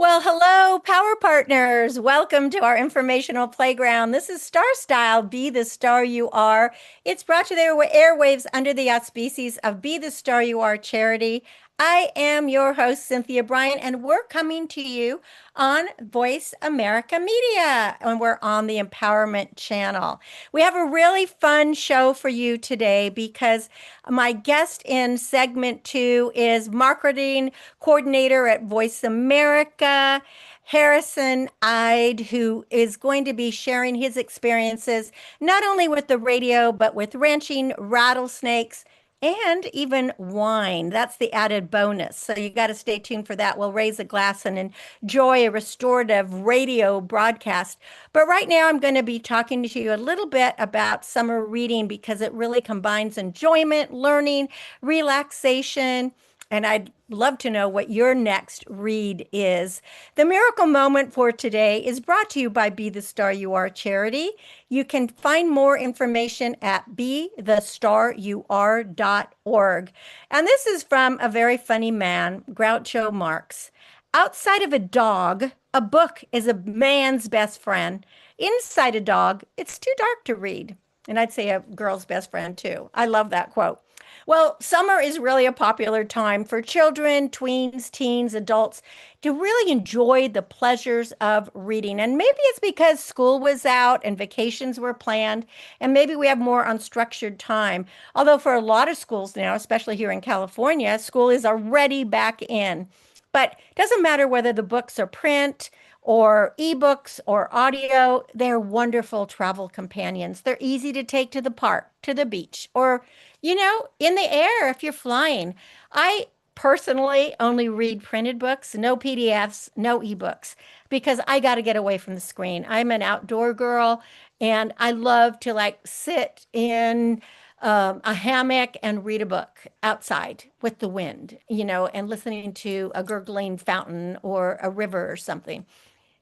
Well, hello, Power Partners. Welcome to our informational playground. This is Star Style, Be the Star You Are. It's brought to the airwaves under the auspices of Be the Star You Are charity. I am your host, Cynthia Brian, and we're coming to you on Voice America Media, and we're on the Empowerment Channel. We have a really fun show for you today because my guest in segment two is marketing coordinator at Voice America, Harrison Ide, who is going to be sharing his experiences not only with the radio, but with ranching rattlesnakes and even wine. That's the added bonus. So you got to stay tuned for that. We'll raise a glass and enjoy a restorative radio broadcast. But right now, I'm going to be talking to you a little bit about summer reading because it really combines enjoyment, learning, relaxation. And I'd love to know what your next read is. The miracle moment for today is brought to you by Be the Star You Are charity. You can find more information at bethestaryouare.org. And this is from a very funny man, Groucho Marx. Outside of a dog, a book is a man's best friend. Inside a dog, it's too dark to read. And I'd say a girl's best friend too. I love that quote. Well, summer is really a popular time for children, tweens, teens, adults to really enjoy the pleasures of reading. And maybe it's because school was out and vacations were planned, and maybe we have more unstructured time. Although for a lot of schools now, especially here in California, school is already back in. But it doesn't matter whether the books are print or ebooks or audio, they're wonderful travel companions. They're easy to take to the park, to the beach, or, in the air if you're flying. I personally only read printed books, no PDFs, no ebooks, because I got to get away from the screen. I'm an outdoor girl and I love to like sit in a hammock and read a book outside with the wind, and listening to a gurgling fountain or a river or something.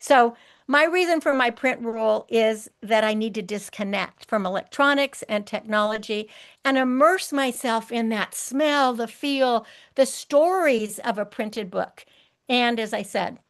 So, my reason for my print rule is that I need to disconnect from electronics and technology and immerse myself in that smell, the feel, the stories of a printed book. And as I said,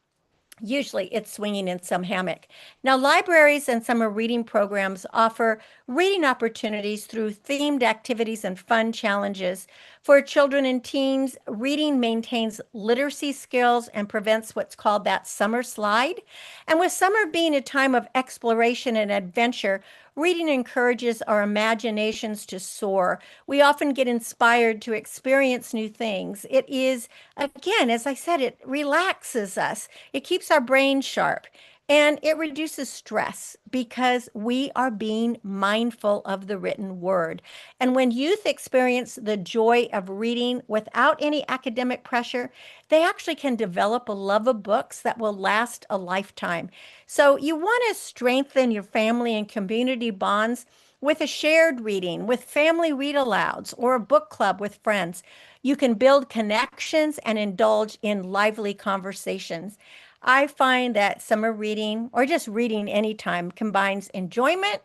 usually it's swinging in some hammock. Now, libraries and summer reading programs offer reading opportunities through themed activities and fun challenges. For children and teens, reading maintains literacy skills and prevents what's called that summer slide. And with summer being a time of exploration and adventure, reading encourages our imaginations to soar. We often get inspired to experience new things. It is, again, as I said, it relaxes us. It keeps our brain sharp. And it reduces stress because we are being mindful of the written word. And when youth experience the joy of reading without any academic pressure, they actually can develop a love of books that will last a lifetime. So you want to strengthen your family and community bonds with a shared reading, with family read alouds, or a book club with friends. You can build connections and indulge in lively conversations. I find that summer reading or just reading anytime combines enjoyment,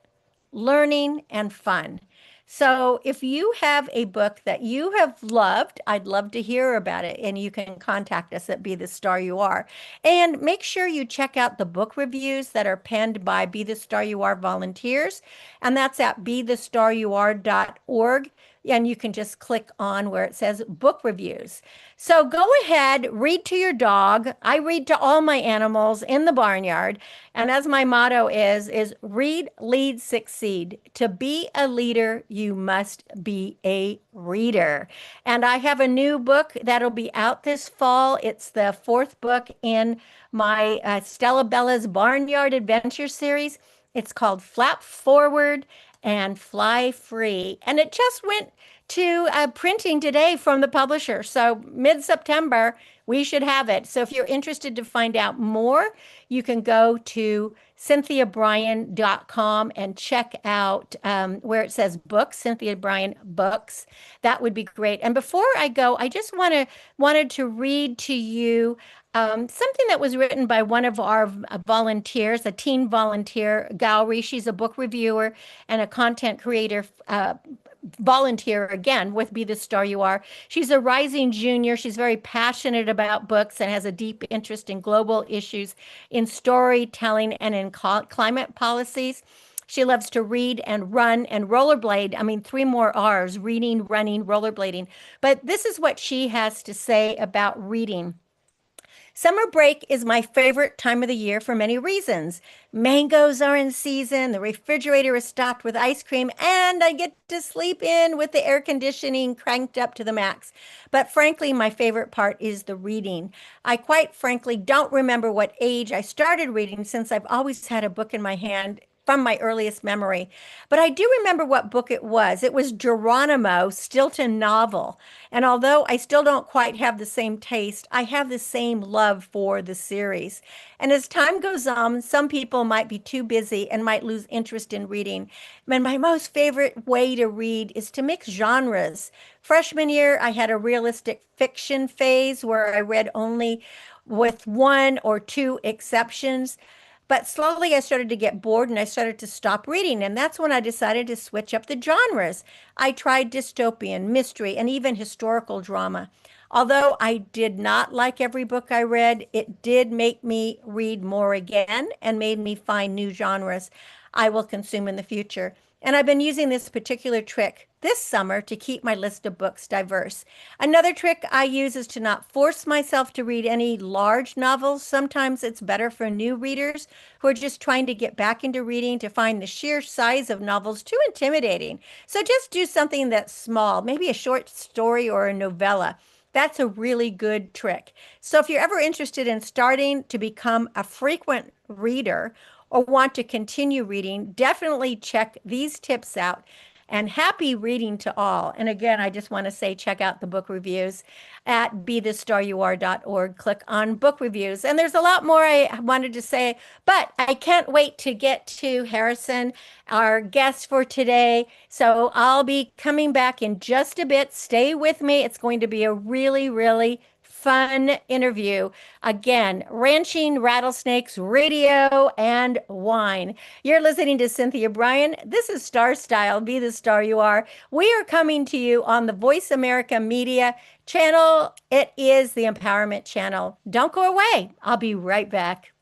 learning, and fun. So if you have a book that you have loved, I'd love to hear about it. And you can contact us at Be the Star You Are. And make sure you check out the book reviews that are penned by Be the Star You Are volunteers. And that's at bethestaryouare.org. And you can just click on where it says book reviews. So go ahead, read to your dog. I read to all my animals in the barnyard. And as my motto is read, lead, succeed. To be a leader, you must be a reader. And I have a new book that'll be out this fall. It's the fourth book in my Stella Bella's Barnyard Adventure series. It's called Flap Forward and Fly Free. And it just went to printing today from the publisher. So mid-September, we should have it. So if you're interested to find out more, you can go to cynthiabrian.com and check out where it says books, Cynthia Brian books. That would be great. And before I go, I just wanted to read to you something that was written by one of our volunteers, a teen volunteer, Gowrie. She's a book reviewer and a content creator volunteer again with Be the Star You Are. She's a rising junior. She's very passionate about books and has a deep interest in global issues, in storytelling, and in climate policies. She loves to read and run and rollerblade. I mean, three more R's: reading, running, rollerblading. But this is what she has to say about reading. Summer break is my favorite time of the year for many reasons. Mangoes are in season, the refrigerator is stocked with ice cream, and I get to sleep in with the air conditioning cranked up to the max. But frankly, my favorite part is the reading. I quite frankly don't remember what age I started reading since I've always had a book in my hand from my earliest memory. But I do remember what book it was. It was Geronimo Stilton novel. And although I still don't quite have the same taste, I have the same love for the series. And as time goes on, some people might be too busy and might lose interest in reading. And my most favorite way to read is to mix genres. Freshman year, I had a realistic fiction phase where I read only with one or two exceptions. But slowly I started to get bored and I started to stop reading. And that's when I decided to switch up the genres. I tried dystopian, mystery, and even historical drama. Although I did not like every book I read, it did make me read more again and made me find new genres I will consume in the future. And I've been using this particular trick this summer to keep my list of books diverse. Another trick I use is to not force myself to read any large novels. Sometimes it's better for new readers who are just trying to get back into reading to find the sheer size of novels too intimidating. So just do something that's small, maybe a short story or a novella. That's a really good trick. So if you're ever interested in starting to become a frequent reader or want to continue reading, definitely check these tips out. And happy reading to all. And again, I just want to say check out the book reviews at bethestaryouare.org. Click on book reviews. And there's a lot more I wanted to say, but I can't wait to get to Harrison, our guest for today. So I'll be coming back in just a bit. Stay with me. It's going to be a really, really fun interview. Again, ranching, rattlesnakes, radio, and wine. You're listening to Cynthia Brian. This is Star Style, Be the Star You Are. We are coming to you on the Voice America Media channel. It is the Empowerment Channel. Don't go away. I'll be right back.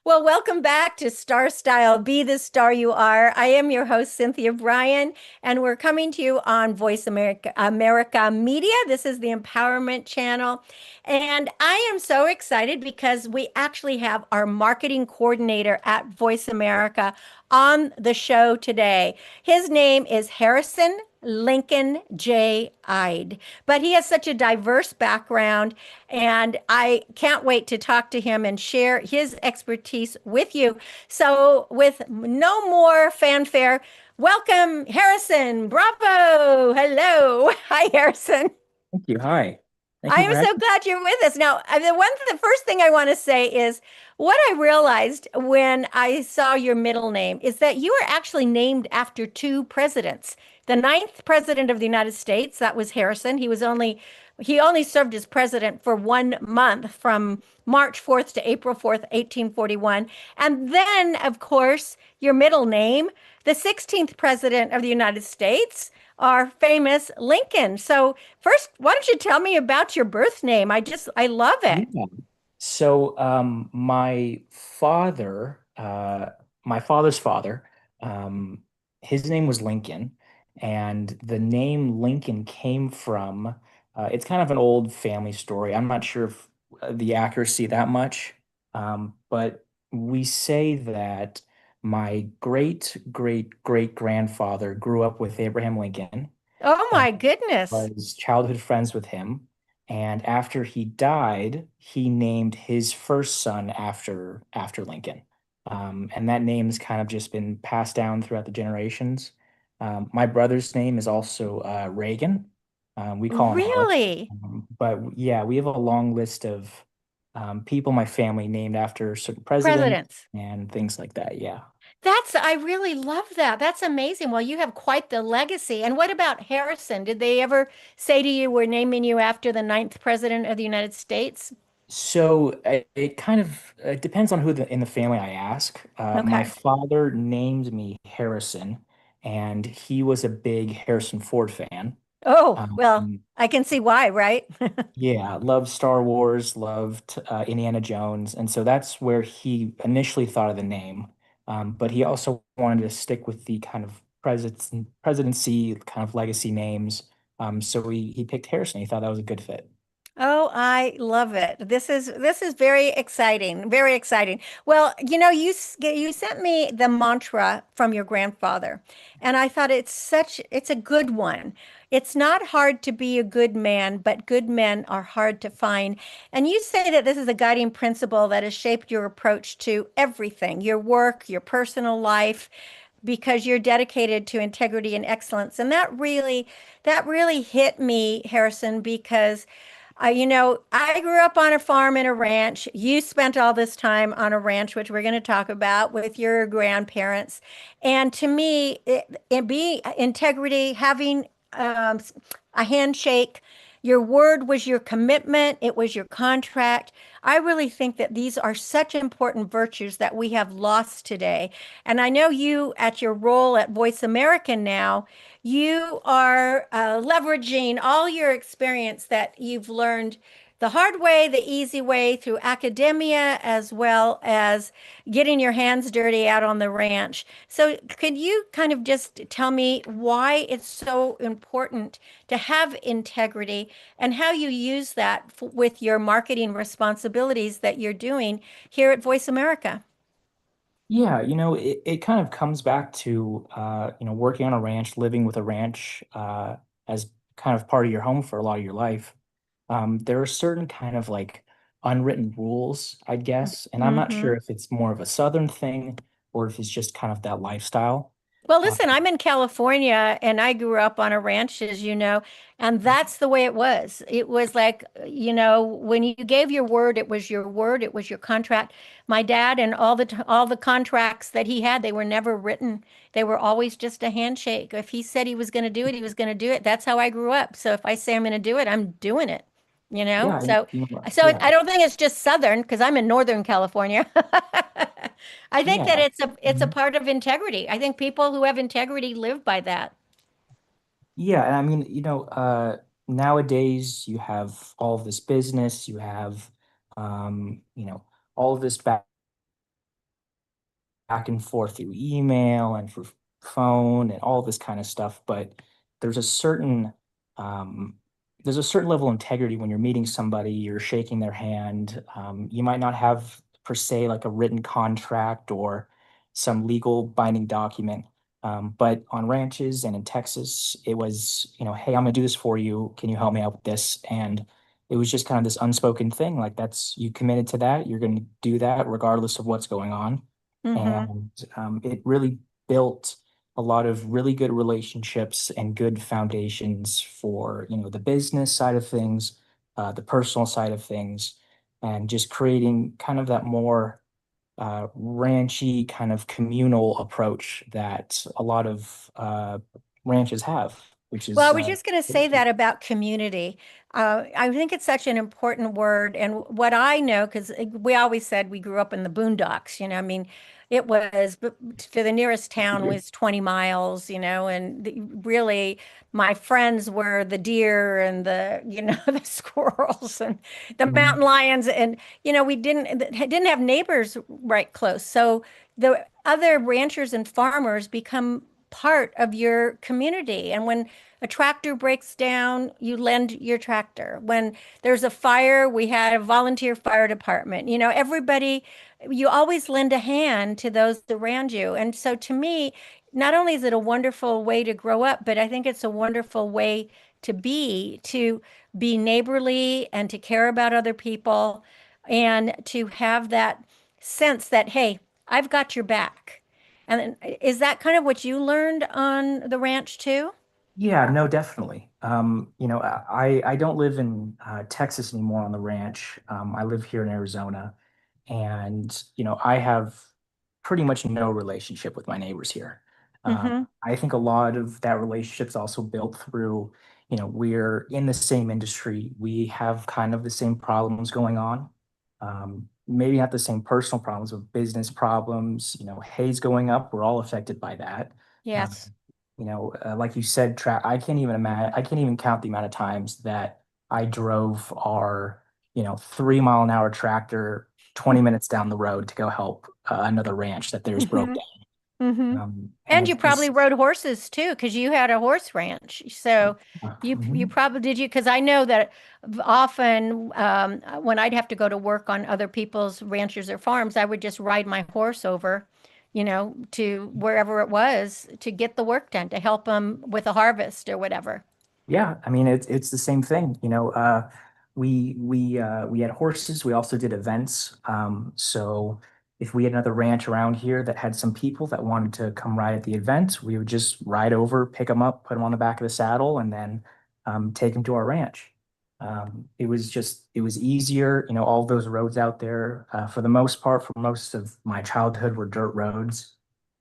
Well, welcome back to Star Style, Be the Star You Are. I am your host, Cynthia Brian, and we're coming to you on Voice America Media. This is the Empowerment Channel. And I am so excited because we actually have our marketing coordinator at Voice America on the show today. His name is Harrison Lincoln J. Ide. But he has such a diverse background, and I can't wait to talk to him and share his expertise with you. So, with no more fanfare, welcome Harrison. Bravo. Hello. Hi, Harrison. Thank you. Hi. Thank I you for am so having glad you're with us. Now, the first thing I want to say is what I realized when I saw your middle name is that you are actually named after two presidents. The ninth president of the United States, that was Harrison. He only served as president for 1 month from March 4th to April 4th, 1841. And then, of course, your middle name, the 16th president of the United States, our famous Lincoln. So first, why don't you tell me about your birth name? I love it. you. Yeah. My father, my father's father, his name was Lincoln, And the name Lincoln came from, it's kind of an old family story. I'm not sure if the accuracy that much, but we say that my great great great grandfather grew up with Abraham Lincoln Oh and my goodness. was childhood friends with him. And after he died, he named his first son after Lincoln. And that name's kind of just been passed down throughout the generations. My brother's name is also Reagan. We call him Harry. Really? But yeah, we have a long list of people in my family named after certain presidents Presidents. and things like that. Yeah. I really love that. That's amazing. Well, you have quite the legacy. And what about Harrison? Did they ever say to you, we're naming you after the ninth president of the United States? So it kind of it depends on who in the family I ask. My Okay. father named me Harrison, and he was a big Harrison Ford fan. Oh, well, Um, I can see why, right? yeah, loved Star Wars, loved Indiana Jones, and so that's where he initially thought of the name. But he also wanted to stick with the kind of presidency kind of legacy names. So he picked Harrison. He thought that was a good fit. Oh, I love it. This is very exciting, very exciting. Well, you sent me the mantra from your grandfather, and I thought it's a good one. It's not hard to be a good man, but good men are hard to find. And you say that this is a guiding principle that has shaped your approach to everything, your work, your personal life, because you're dedicated to integrity and excellence. And that really hit me, Harrison, because I grew up on a farm and a ranch. You spent all this time on a ranch, which we're going to talk about with your grandparents. And to me, it being integrity, having a handshake, your word was your commitment, it was your contract. I really think that these are such important virtues that we have lost today. And I know you, at your role at Voice America now, you are leveraging all your experience that you've learned the hard way, the easy way through academia, as well as getting your hands dirty out on the ranch. So, could you kind of just tell me why it's so important to have integrity and how you use that with your marketing responsibilities that you're doing here at Voice America? Yeah, it kind of comes back to working on a ranch, living with a ranch as kind of part of your home for a lot of your life. There are certain kind of like unwritten rules, I guess, and I'm not sure Mm-hmm. if it's more of a Southern thing or if it's just kind of that lifestyle. Well, Uh, listen, I'm in California and I grew up on a ranch, as you know, and that's the way it was. It was like, when you gave your word, it was your word, it was your contract. My dad and all the contracts that he had, they were never written. They were always just a handshake. If he said he was going to do it, he was going to do it. That's how I grew up. So if I say I'm going to do it, I'm doing it, you know? yeah, So yeah, I don't think it's just Southern because I'm in Northern California. I think that yeah. it's a part of integrity. I think people who have integrity live by that. Yeah, and I mean, nowadays you have all of this business, you have all of this back and forth through email and through phone and all this kind of stuff. But there's a certain um, there's a certain level of integrity when you're meeting somebody, you're shaking their hand. You might not have per se like a written contract or some legal binding document. But on ranches and in Texas, it was, hey, I'm gonna do this for you. Can you help me out with this? And it was just kind of this unspoken thing. Like that's you committed to that, you're gonna do that regardless of what's going on. Hmm. And it really built a lot of really good relationships and good foundations for, the business side of things, the personal side of things, and just creating kind of that more ranchy kind of communal approach that a lot of ranches have, which Well, I is was just going to say that about community. I think it's such an important word. And what I know, because we always said we grew up in the boondocks, I mean, it was, but to the nearest town was 20 miles, and really my friends were the deer and the squirrels and the Mhm. mountain lions. And, we didn't have neighbors right close. So the other ranchers and farmers become part of your community. And when a tractor breaks down, you lend your tractor. When there's a fire, we had a volunteer fire department. Everybody, you always lend a hand to those around you. And so to me, not only is it a wonderful way to grow up, but I think it's a wonderful way to be neighborly and to care about other people and to have that sense that, hey, I've got your back. And is that kind of what you learned on the ranch too? Yeah, no, definitely. I don't live in Texas anymore on the ranch. I live here in Arizona, and I have pretty much no relationship with my neighbors here. Mm-hmm. I think a lot of that relationship's also built through, we're in the same industry. We have kind of the same problems going on. Maybe not the same personal problems, but business problems. Hay's going up. We're all affected by that. Um, Yes. like you said, I can't even imagine, I can't even count the amount of times that I drove our, 3 mile an hour tractor 20 minutes down the road to go help another ranch that theirs broke Mm-hmm. Mm-hmm. down. And And it you probably just, rode horses too, because you had a horse ranch. So you mhm. probably did you because I know that often when I'd have to go to work on other people's ranches or farms, I would just ride my horse over, to wherever it was to get the work done to help them with a harvest or whatever. Yeah, I mean it's the same thing. We had horses. We also did events. So if we had another ranch around here that had some people that wanted to come ride at the event, we would just ride over, pick them up, put them on the back of the saddle, and then take them to our ranch. It was easier. All those roads out there, for the most part, for most of my childhood, were dirt roads,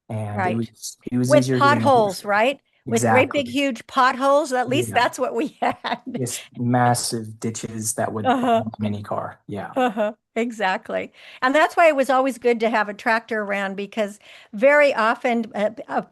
and it Right. was it was With easier getting a horse potholes, there. right? With great big Exactly. huge potholes. At least Yeah. that's what we had. Just massive ditches that would Uh-huh. hold a mini car. Yeah. Uh-huh. Exactly. And that's why it was always good to have a tractor around because very often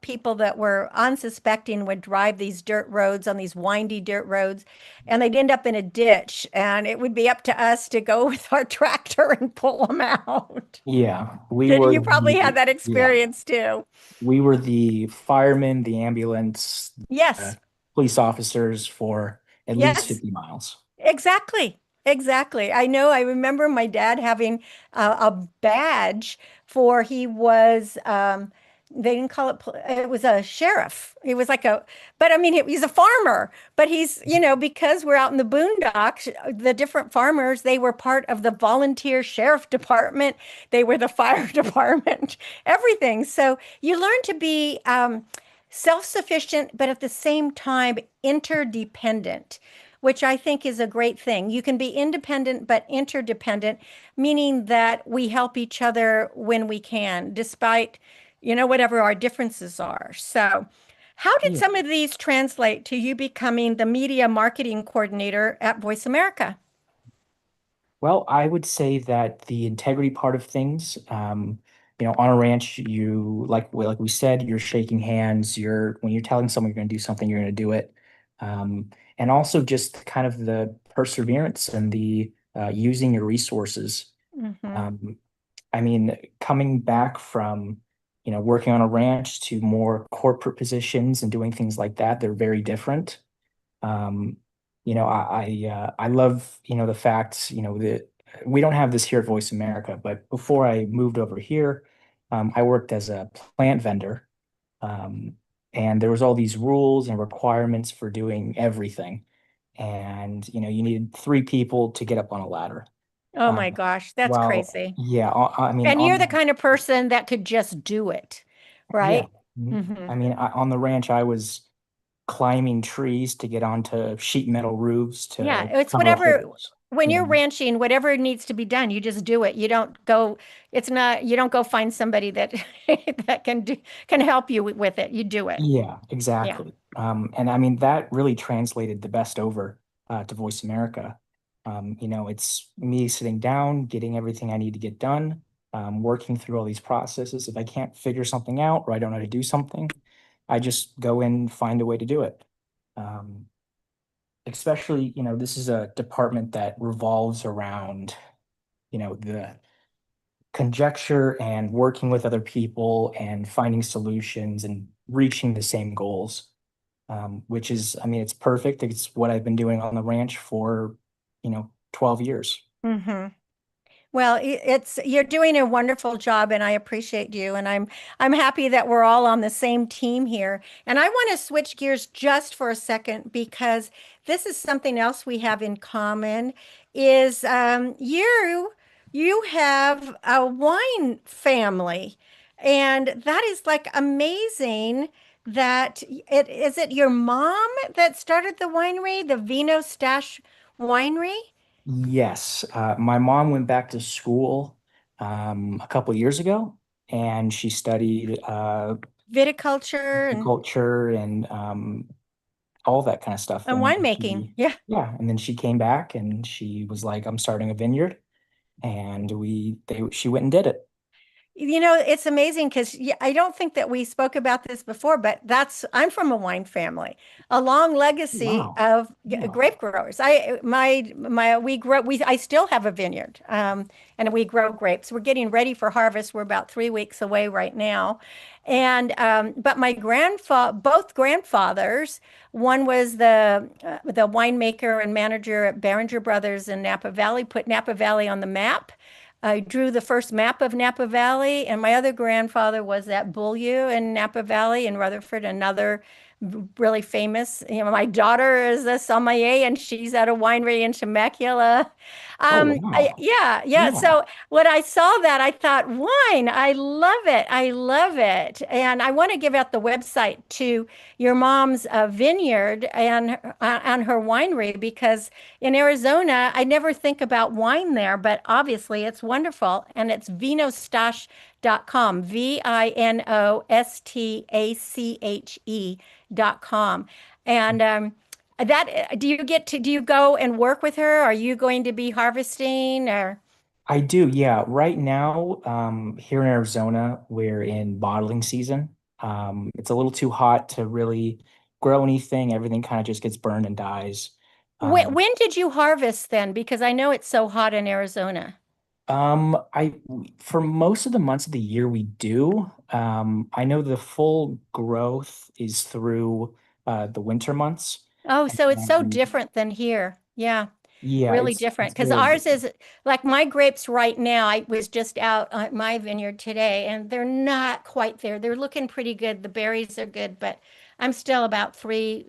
people that were unsuspecting would drive these dirt roads on these windy dirt roads and they'd end up in a ditch and it would be up to us to go with our tractor and pull them out. Yeah. We Did were you probably had the that yeah. experience too? We were the firemen, the ambulance, Yes. police officers for at least Yes. 50 miles. Exactly. Exactly. I know. I remember my dad having a badge for he was they didn't call it it was a sheriff. He was like but I mean he's a farmer, but because we're out in the boondocks, the different farmers, they were part of the volunteer sheriff department. They were the fire department, everything. So you learn to be self-sufficient, but at the same time interdependent, which I think is a great thing. You can be independent but interdependent, meaning that we help each other when we can, despite, whatever our differences are. So, how did Yeah. some of these translate to you becoming the media marketing coordinator at Voice America? Well, I would say that the integrity part of things, on a ranch, like we said, you're shaking hands. When you're telling someone you're going to do something, you're going to do it. And also just kind of the perseverance and the using your resources. Hmm. Um, I mean, coming back from, working on a ranch to more corporate positions and doing things like that, they're very different. Um, I love, the fact, that we don't have this here at Voice America, but before I moved over here, I worked as a plant vendor. Um, and there was all these rules and requirements for doing everything. And, you needed three people to get up on a ladder. Oh Um, my gosh, that's well, crazy. yeah, I mean, And you're the kind of person that could just do it, yeah. right? Mhm. Hmm. I mean, on the ranch, I was climbing trees to get onto sheet metal roofs Yeah, to it's cover whatever, holes. when You you're know? ranching, whatever needs to be done, you just do it. You don't go find somebody that that can help you with it. You do it. Yeah, Yeah. exactly. And I mean, that really translated the best over to Voice America. It's me sitting down, getting everything I need to get done, working through all these processes. If I can't figure something out or I don't know how to do something, I just go in and find a way to do it. Um, Especially, this is a department that revolves around, the conjecture and working with other people and finding solutions and reaching the same goals, which is, I mean, it's perfect. It's what I've been doing on the ranch for, 12 years. Hmm. Well, it's you're doing a wonderful job, and I appreciate you. And I'm happy that we're all on the same team here. And I want to switch gears just for a second because this is something else we have in common. Is you have a wine family, and that is like amazing. That it is it your mom that started the winery, the Vino Stash Winery? Yes, my mom went back to school a couple years ago, and she studied Viticulture culture and all that kind of stuff. and And then winemaking. Yeah. yeah, and then she came back and she was like, "I'm starting a vineyard," and she went and did it. You know, it's amazing because I don't think that we spoke about this before, but I'm from a wine family, a long legacy Wow. of Yeah. grape growers. I still have a vineyard, and we grow grapes. We're getting ready for harvest. We're about 3 weeks away right now. But both grandfathers, one was the winemaker and manager at Behringer Brothers in Napa Valley, put Napa Valley on the map. I drew the first map of Napa Valley, and my other grandfather was at Beaulieu in Napa Valley in Rutherford, another really famous. You know, my daughter is a sommelier, and she's at a winery in Temecula. Oh, wow. Yeah, yeah. Yeah. So when I saw that, I thought, wine, I love it. I love it. And I want to give out the website to your mom's vineyard and her winery because in Arizona, I never think about wine there, but obviously it's wonderful. And it's vinostache.com, VINOSTACHE.com. And do you go and work with her? Are you going to be harvesting or? I do, yeah. Right now, here in Arizona, we're in bottling season. It's a little too hot to really grow anything. Everything kind of just gets burned and dies. Um, When did you harvest then? Because I know it's so hot in Arizona. I for most of the months of the year we do. I know the full growth is through the winter months. Oh, so it's so And different than here. Yeah. yeah, Really it's different because very ours different. is like my grapes right now. I was just out at my vineyard today and they're not quite there. They're looking pretty good. The berries are good, but I'm still about 3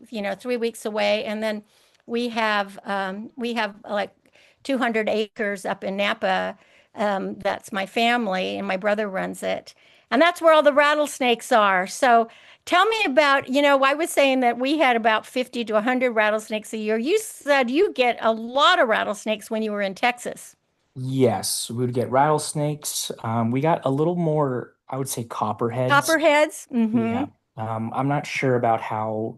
weeks away. And then we have like 200 acres up in Napa. That's my family and my brother runs it. And that's where all the rattlesnakes are. So tell me about, I was saying that we had about 50 to 100 rattlesnakes a year. You said you get a lot of rattlesnakes when you were in Texas. Yes, we would get rattlesnakes. We got a little more, I would say, copperheads. Copperheads? Yeah. Mm-hmm. I'm not sure about how,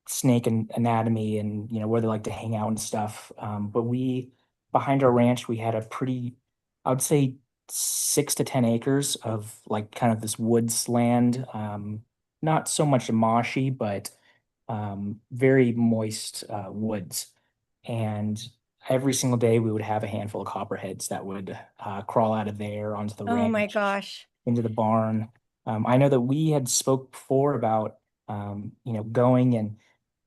snake and anatomy and, where they like to hang out and stuff. But behind our ranch, we had a pretty, I would say 6 to 10 acres of like kind of this woods land. Not so much marshy, but very moist woods. And every single day we would have a handful of copperheads that would crawl out of there onto the Oh my ranch, gosh. into the barn. I know that we had spoke before about going and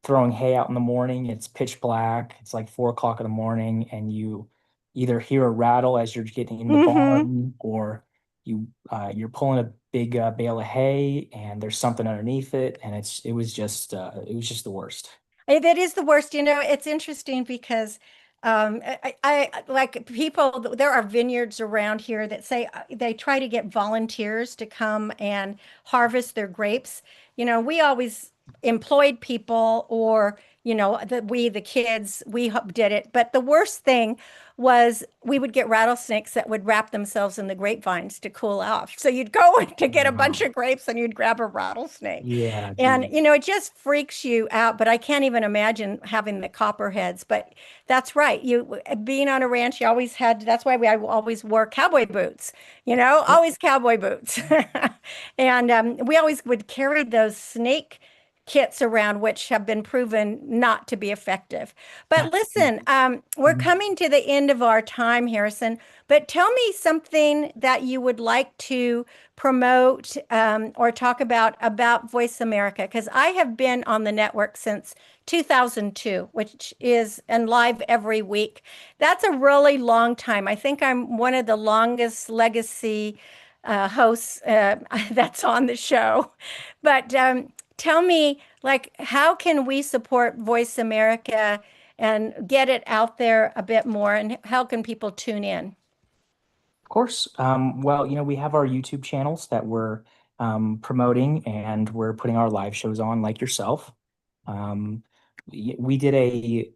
throwing hay out in the morning. It's pitch black. It's like 4 o'clock in the morning, and you either hear a rattle as you're getting in the Mm-hmm. barn, or you're pulling a big bale of hay, and there's something underneath it, and it was just the worst. That is the worst. It's interesting because like people, there are vineyards around here that say they try to get volunteers to come and harvest their grapes. We always employed people or, the kids, did it. But the worst thing was we would get rattlesnakes that would wrap themselves in the grapevines to cool off. So you'd go to get a bunch Wow. of grapes and you'd grab a rattlesnake. Yeah, And, geez. it just freaks you out, but I can't even imagine having the copperheads. But that's right. Being on a ranch, you always that's why I always wore cowboy boots, always cowboy boots. And we always would carry those snake kits around which have been proven not to be effective. But listen, Absolutely. we're coming to the end of our time, Harrison. But tell me something that you would like to promote or talk about Voice America, because I have been on the network since 2002, which is and live every week. That's a really long time. I think I'm one of the longest legacy hosts that's on the show. But tell me, like, how can we support Voice America and get it out there a bit more? And how can people tune in? Of course. Well, we have our YouTube channels that we're promoting, and we're putting our live shows on, like yourself. We did a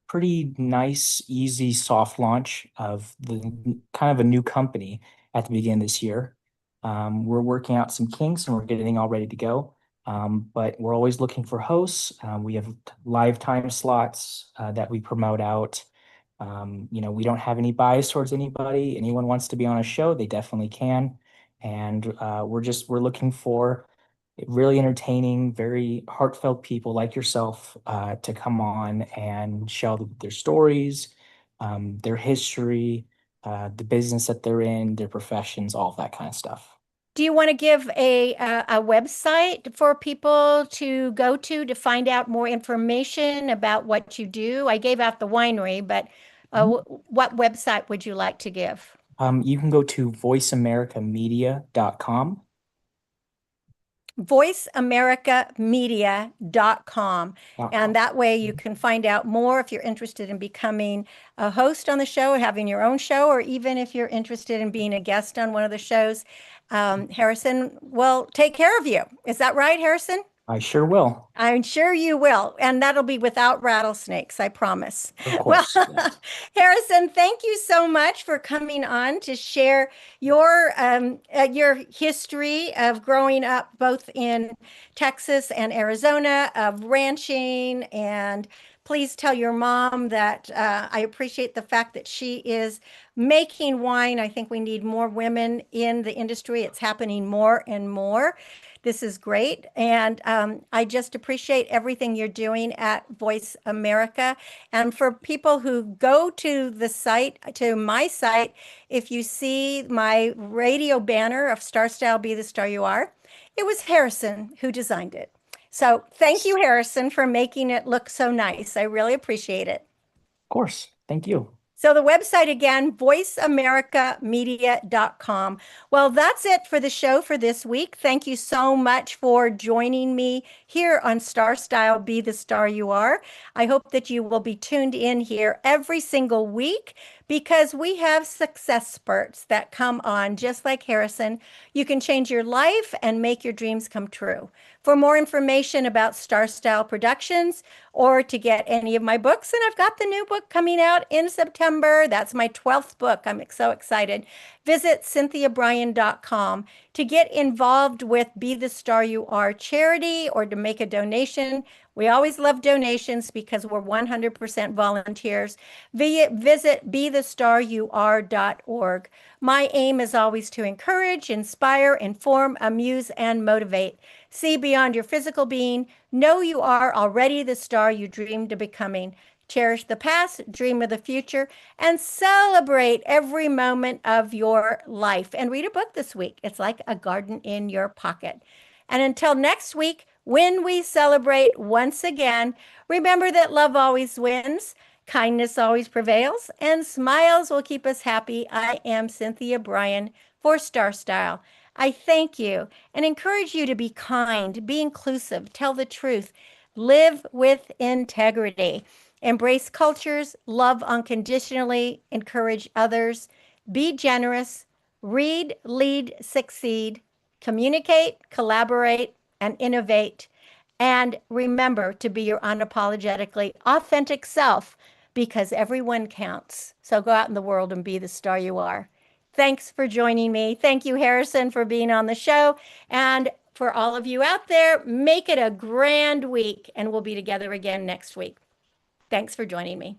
pretty nice, easy soft launch of the kind of a new company at the beginning of this year. We're working out some kinks and we're getting all ready to go. But we're always looking for hosts. We have live time slots that we promote out. We don't have any bias towards anybody. Anyone wants to be on a show, they definitely can. And we're looking for really entertaining, very heartfelt people like yourself to come on and share their stories, their history, the business that they're in, their professions, all of that kind of stuff. Do you want to give a website for people to go to find out more information about what you do? I gave out the winery, but Mhm. what website would you like to give? You can go to voiceamericamedia.com. VoiceAmericaMedia.com. Dot And com. that way you Mhm. can find out more if you're interested in becoming a host on the show, having your own show, or even if you're interested in being a guest on one of the shows. Harrison will take care of you. Is that right, Harrison? I sure will. I'm sure you will. And that'll be without rattlesnakes, I promise. Of Well, course. Yes. Harrison, thank you so much for coming on to share your history of growing up both in Texas and Arizona, of ranching. And please tell your mom that I appreciate the fact that she is making wine. I think we need more women in the industry. It's happening more and more. This is great. And I just appreciate everything you're doing at Voice America. And for people who go to the site, to my site, if you see my radio banner of Star Style Be the Star You Are, it was Harrison who designed it. So thank you, Harrison, for making it look so nice. I really appreciate it. Of course. Thank you. So the website again, voiceamericamedia.com. Well, that's it for the show for this week. Thank you so much for joining me here on Star Style Be the Star You Are. I hope that you will be tuned in here every single week because we have success spurts that come on just like Harrison. You can change your life and make your dreams come true. For more information about Star Style Productions or to get any of my books, and I've got the new book coming out in September. That's my 12th book. I'm so excited. Visit cynthiabrian.com to get involved with Be the Star You Are charity or to make a donation. We always love donations because we're 100% volunteers. Visit bethestaryouare.org. My aim is always to encourage, inspire, inform, amuse, and motivate. See beyond your physical being. Know you are already the star you dreamed of becoming. Cherish the past, dream of the future, and celebrate every moment of your life. And read a book this week. It's like a garden in your pocket. And until next week, when we celebrate once again, remember that love always wins, kindness always prevails, and smiles will keep us happy. I am Cynthia Brian for Star Style. I thank you and encourage you to be kind, be inclusive, tell the truth, live with integrity, embrace cultures, love unconditionally, encourage others, be generous, read, lead, succeed, communicate, collaborate, and innovate. And remember to be your unapologetically authentic self because everyone counts. So go out in the world and be the star you are. Thanks for joining me. Thank you, Harrison, for being on the show. And for all of you out there, make it a grand week, and we'll be together again next week. Thanks for joining me.